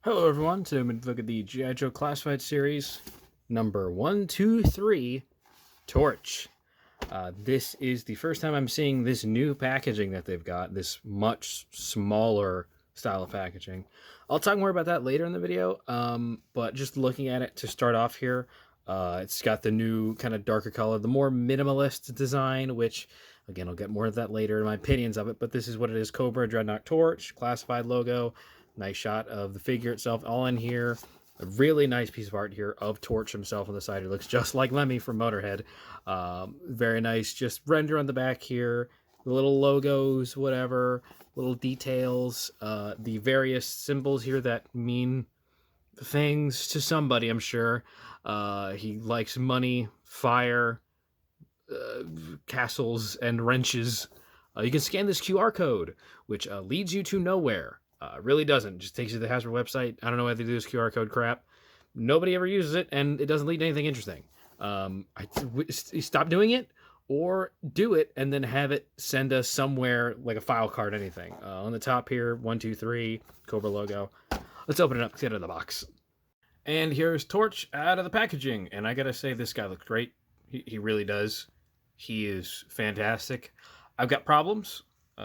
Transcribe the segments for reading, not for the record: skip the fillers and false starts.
Hello everyone, today I'm going to look at the G.I Joe Classified series, number 123, Torch. This is the first time I'm seeing this new packaging that they've got, this much smaller style of packaging. I'll talk more about that later in the video, but just looking at it to start off here, it's got the new kind of darker color, the more minimalist design, which, again, I'll get more of that later in my opinions of it, but this is what it is: Cobra, Dreadnought, Torch, Classified logo. Nice shot of the figure itself all in here. A really nice piece of art here of Torch himself on the side. He looks just like Lemmy from Motorhead. Very nice, just render on the back here. The little logos, whatever, little details. The various symbols here that mean things to somebody, I'm sure. He likes money, fire, castles, and wrenches. You can scan this QR code, which leads you to nowhere. Really doesn't. Just takes you to the Hasbro website. I don't know why they do this QR code crap. Nobody ever uses it, and it doesn't lead to anything interesting. Stop doing it, or do it and then have it send us somewhere like a file card, anything. On the top here, 1, 2, 3, Cobra logo. Let's open it up, get it out of the box. And here's Torch out of the packaging. And I gotta say, this guy looks great. He really does. He is fantastic. I've got problems,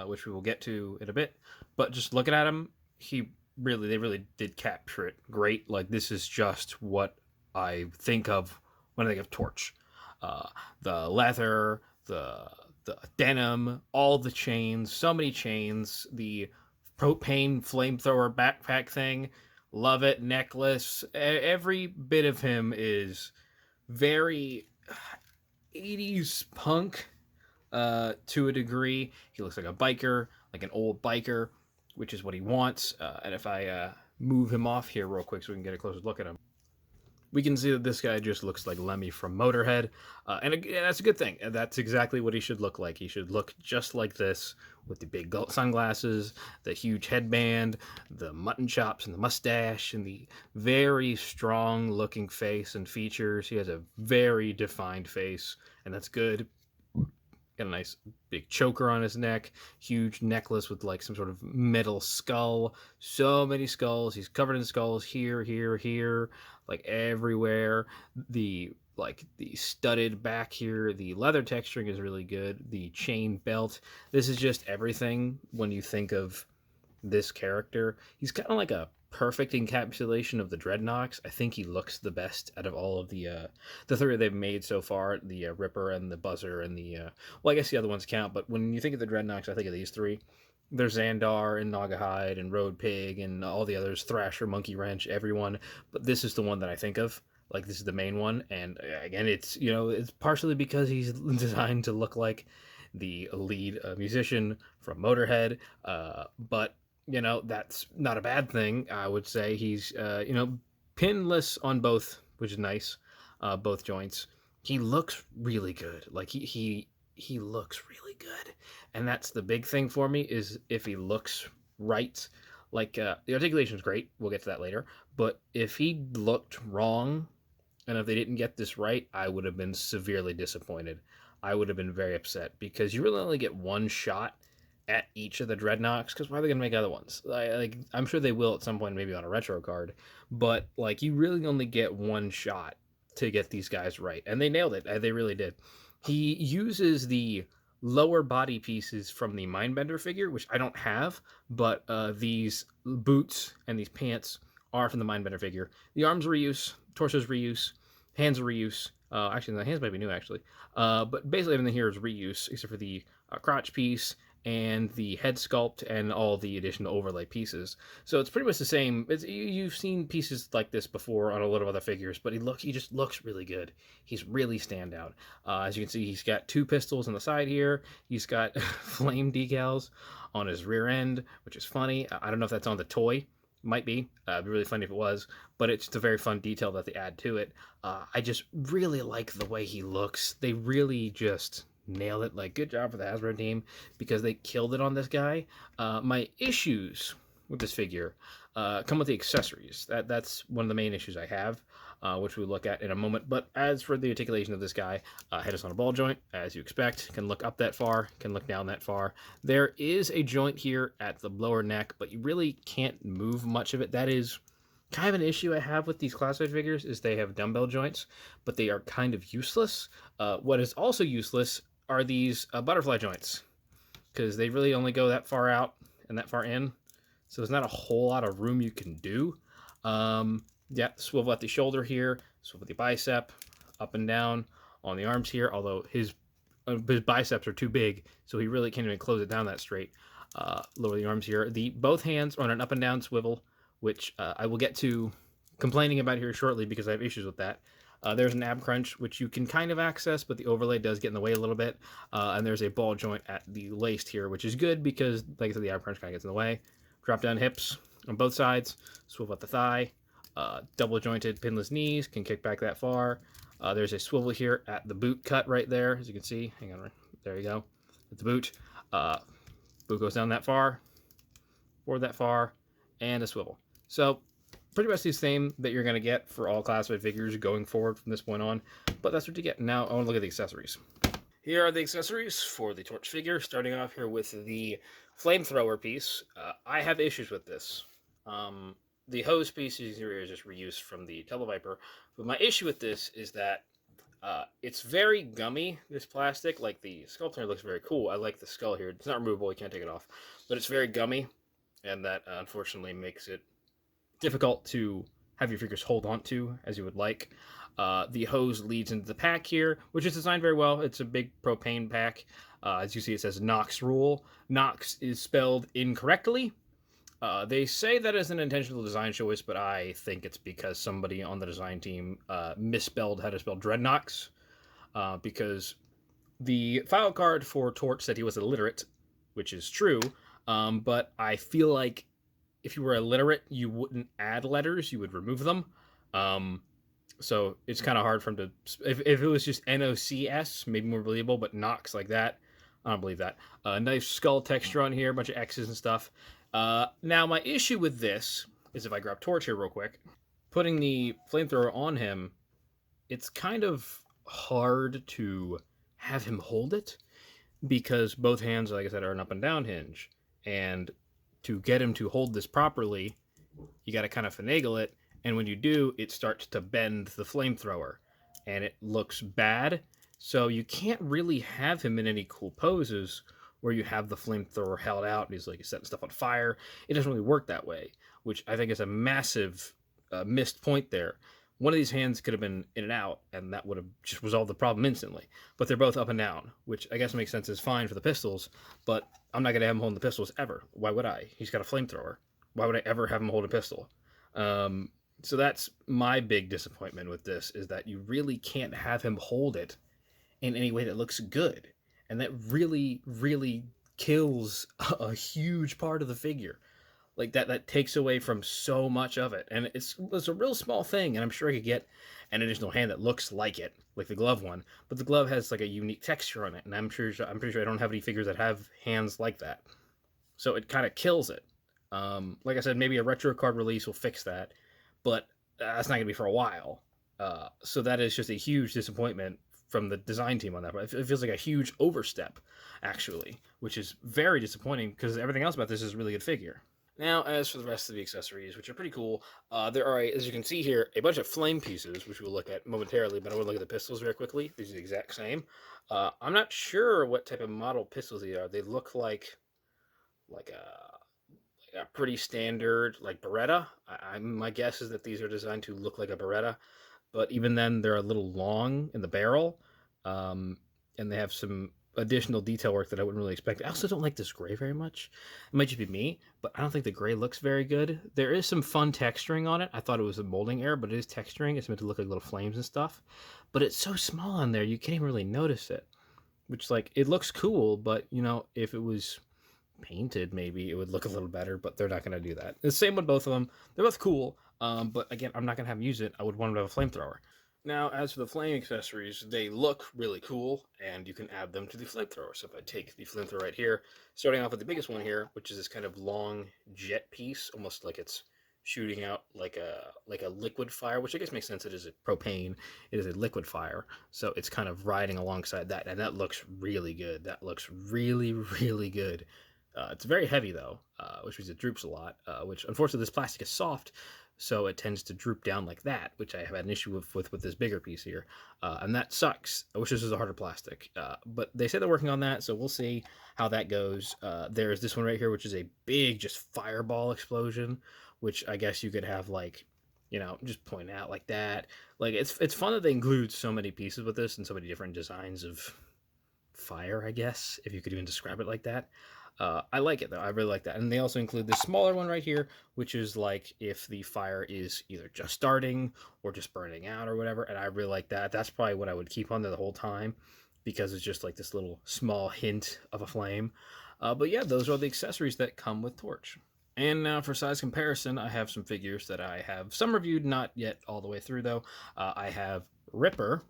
which we will get to in a bit. But just looking at him, they really did capture it great. Like, this is just what I think of when I think of Torch. The leather, the denim, all the chains, so many chains, the propane flamethrower backpack thing, love it, necklace. Every bit of him is very 80s punk to a degree. He looks like a biker, like an old biker, which is what he wants. And if I move him off here real quick so we can get a closer look at him, we can see that this guy just looks like Lemmy from Motorhead. And that's a good thing. That's exactly what he should look like. He should look just like this, with the big sunglasses, the huge headband, the mutton chops and the mustache, and the very strong looking face and features. He has a very defined face, and that's good. Got a nice big choker on his neck, huge necklace with like some sort of metal skull. So many skulls. He's covered in skulls here, like everywhere. The studded back here, the leather texturing is really good. The chain belt. This is just everything when you think of this character. He's kind of like a perfect encapsulation of the Dreadnoks. I think he looks the best out of all of the three they've made so far, the Ripper and the Buzzer and the well, I guess the other ones count, but when you think of the Dreadnoks, I think of these three. There's Xandar and Nagahide and Road Pig and all the others, Thrasher, Monkey Wrench, everyone, but this is the one that I think of. Like, this is the main one, and again, it's partially because he's designed to look like the lead musician from Motorhead, but that's not a bad thing. I would say he's, pinless on both, which is nice, both joints. He looks really good. Like, he looks really good. And that's the big thing for me, is if he looks right. Like, the articulation is great. We'll get to that later. But if he looked wrong, and if they didn't get this right, I would have been severely disappointed. I would have been very upset, because you really only get one shot at each of the Dreadnoks, because why are they gonna make other ones? I'm sure they will at some point, maybe on a retro card, but like, you really only get one shot to get these guys right, and they nailed it. They really did. He uses the lower body pieces from the Mindbender figure, which I don't have, but these boots and these pants are from the Mindbender figure. The arms reuse, torso's reuse, hands reuse. Actually, the hands might be new, actually. But basically everything here is reuse, except for the crotch piece and the head sculpt and all the additional overlay pieces. So it's pretty much the same. You've seen pieces like this before on a lot of other figures, but he just looks really good. He's really standout. As you can see, he's got two pistols on the side here. He's got flame decals on his rear end, which is funny. I don't know if that's on the toy. Might be. It'd be really funny if it was, but it's just a very fun detail that they add to it. I just really like the way he looks. They really just nailed it. Like, good job for the Hasbro team, because they killed it on this guy. My issues with this figure come with the accessories. That's one of the main issues I have, which we'll look at in a moment. But as for the articulation of this guy, head is on a ball joint, as you expect. Can look up that far, can look down that far. There is a joint here at the lower neck, but you really can't move much of it. That is Kind of an issue I have with these classified figures is they have dumbbell joints, but they are kind of useless. What is also useless are these butterfly joints, because they really only go that far out and that far in, so there's not a whole lot of room you can do. Yeah, swivel at the shoulder here, swivel at the bicep, up and down on the arms here, although his biceps are too big, so he really can't even close it down that straight. Lower the arms here. Both hands are on an up and down swivel, which I will get to complaining about here shortly because I have issues with that. There's an ab crunch, which you can kind of access, but the overlay does get in the way a little bit. And there's a ball joint at the waist here, which is good because, like I said, the ab crunch kind of gets in the way. Drop down hips on both sides, swivel at the thigh. Double jointed pinless knees, can kick back that far. There's a swivel here at the boot cut right there, as you can see. Hang on, there you go. At the boot. Boot goes down that far, forward that far, and a swivel. So pretty much the same that you're going to get for all classified figures going forward from this point on, but that's what you get. Now I want to look at the accessories. Here are the accessories for the Torch figure, starting off here with the flamethrower piece. I have issues with this. The hose piece here is just reused from the Televiper, but my issue with this is that it's very gummy, this plastic. Like, the sculpture looks very cool. I like the skull here. It's not removable, you can't take it off, but it's very gummy, and that unfortunately makes it difficult to have your figures hold on to as you would like. The hose leads into the pack here, which is designed very well. It's a big propane pack. As you see, it says Nox Rule. Nox is spelled incorrectly. They say that is an intentional design choice, but I think it's because somebody on the design team misspelled how to spell Dreadnoks. Because the file card for Torch said he was illiterate, which is true, but I feel like if you were illiterate, you wouldn't add letters, you would remove them. So it's kind of hard for him to... If it was just Nocs, maybe more believable, but Nox like that, I don't believe that. Nice skull texture on here, a bunch of X's and stuff. Now, my issue with this is, if I grab Torch here real quick, putting the flamethrower on him, it's kind of hard to have him hold it, because both hands, like I said, are an up and down hinge. And to get him to hold this properly, you got to kind of finagle it. And when you do, it starts to bend the flamethrower, and it looks bad. So you can't really have him in any cool poses where you have the flamethrower held out and he's like setting stuff on fire. It doesn't really work that way, which I think is a massive missed point there. One of these hands could have been in and out, and that would have just resolved the problem instantly. But they're both up and down, which I guess makes sense, is fine for the pistols, but I'm not going to have him holding the pistols ever. Why would I? He's got a flamethrower. Why would I ever have him hold a pistol? So that's my big disappointment with this, is that you really can't have him hold it in any way that looks good. And that really, really kills a huge part of the figure. Like, that takes away from so much of it. And it's a real small thing, and I'm sure I could get an additional hand that looks like it, like the glove one. But the glove has like a unique texture on it, and I'm pretty sure I don't have any figures that have hands like that. So it kind of kills it. Like I said, maybe a retro card release will fix that, but that's not going to be for a while. So that is just a huge disappointment from the design team on that. But it feels like a huge overstep, actually, which is very disappointing because everything else about this is a really good figure. Now, as for the rest of the accessories, which are pretty cool, there are, as you can see here, a bunch of flame pieces, which we'll look at momentarily, but I want to look at the pistols very quickly. These are the exact same. I'm not sure what type of model pistols they are. They look like a pretty standard, like, Beretta. My guess is that these are designed to look like a Beretta, but even then, they're a little long in the barrel, and they have some additional detail work that I wouldn't really expect. I also don't like this gray very much. It might just be me, but I don't think the gray looks very good. There is some fun texturing on it. I thought it was a molding error, but it is texturing. It's meant to look like little flames and stuff, but it's so small on there, you can't even really notice it, which, like, it looks cool, but, you know, if it was painted, maybe it would look a little better, but they're not going to do that. The same with both of them. They're both cool, but again, I'm not going to have them use it. I would want them to have a flamethrower. Now, as for the flame accessories, they look really cool, and you can add them to the flamethrower. So if I take the flamethrower right here, starting off with the biggest one here, which is this kind of long jet piece, almost like it's shooting out like a liquid fire, which I guess makes sense. It is a propane. It is a liquid fire, so it's kind of riding alongside that, and that looks really good. That looks really, really good. It's very heavy though, which means it droops a lot. Which unfortunately this plastic is soft, so it tends to droop down like that, which I have had an issue with this bigger piece here, and that sucks. I wish this was a harder plastic, but they say they're working on that, so we'll see how that goes. There's this one right here, which is a big, just fireball explosion, which I guess you could have like, just point out like that. Like it's fun that they include so many pieces with this and so many different designs of fire, I guess, if you could even describe it like that. I like it though. I really like that. And they also include this smaller one right here, which is like if the fire is either just starting or just burning out or whatever. And I really like that. That's probably what I would keep on there the whole time because it's just like this little small hint of a flame. But yeah, those are the accessories that come with Torch. And now for size comparison, I have some figures that I have some reviewed, not yet all the way through though. I have Ripper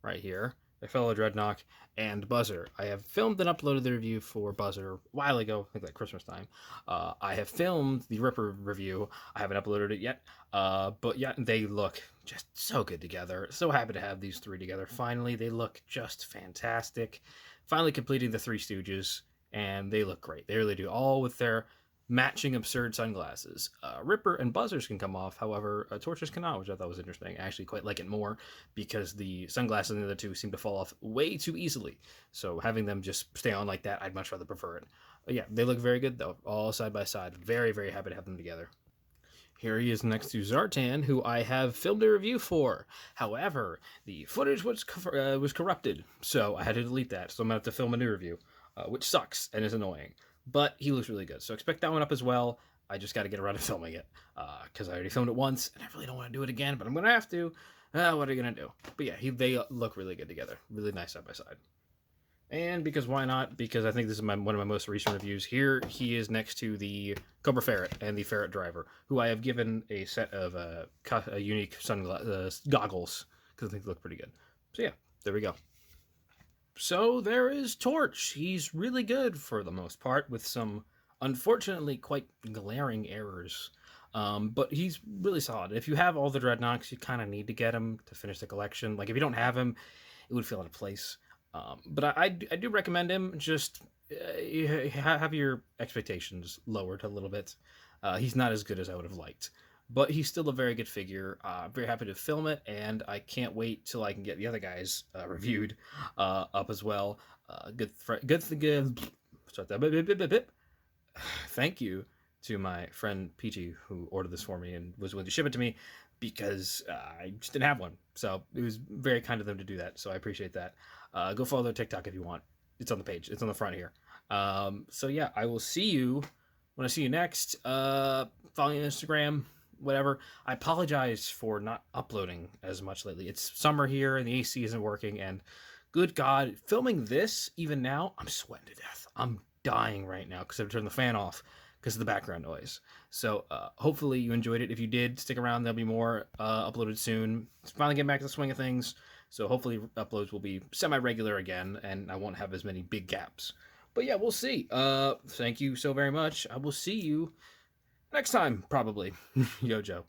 right here, a fellow Dreadnought, and Buzzer. I have filmed and uploaded the review for Buzzer a while ago, I think like Christmas time. I have filmed the Ripper review. I haven't uploaded it yet, but yeah, they look just so good together. So happy to have these three together. Finally, they look just fantastic. Finally completing the Three Stooges, and they look great. They really do, all with their matching absurd sunglasses. Ripper and Buzzers can come off, however, Torches cannot, which I thought was interesting. I actually quite like it more because the sunglasses in the other two seem to fall off way too easily. So having them just stay on like that, I'd much rather prefer it. But yeah, they look very good though, all side by side. Very, very happy to have them together. Here he is next to Zartan, who I have filmed a review for. However, the footage was corrupted, so I had to delete that. So I'm going to have to film a new review, which sucks and is annoying. But he looks really good, so expect that one up as well. I just got to get around to filming it, because I already filmed it once, and I really don't want to do it again, but I'm going to have to. What are you going to do? But yeah, they look really good together. Really nice side by side. And because why not? Because I think this is one of my most recent reviews. Here he is next to the Cobra Ferret and the Ferret Driver, who I have given a set of unique goggles, because I think they look pretty good. So yeah, there we go. So there is Torch. He's really good for the most part, with some unfortunately quite glaring errors. But he's really solid. If you have all the Dreadnoughts, you kind of need to get him to finish the collection. Like if you don't have him, it would feel out of place. But I do recommend him. Just have your expectations lowered a little bit. He's not as good as I would have liked, but he's still a very good figure. I'm very happy to film it, and I can't wait till I can get the other guys reviewed up as well. Good. Start that. Thank you to my friend Peachy who ordered this for me and was willing to ship it to me because I just didn't have one. So it was very kind of them to do that. So I appreciate that. Go follow their TikTok if you want. It's on the page. It's on the front here. So yeah, I will see you when I see you next. Follow me on Instagram, whatever. I apologize for not uploading as much lately. It's summer here and the AC isn't working. And good God, filming this even now, I'm sweating to death. I'm dying right now because I've turned the fan off because of the background noise. So hopefully you enjoyed it. If you did, stick around. There'll be more uploaded soon. It's finally getting back to the swing of things. So hopefully uploads will be semi-regular again, and I won't have as many big gaps. But yeah, we'll see. Thank you so very much. I will see you next time, probably. Yo, Joe.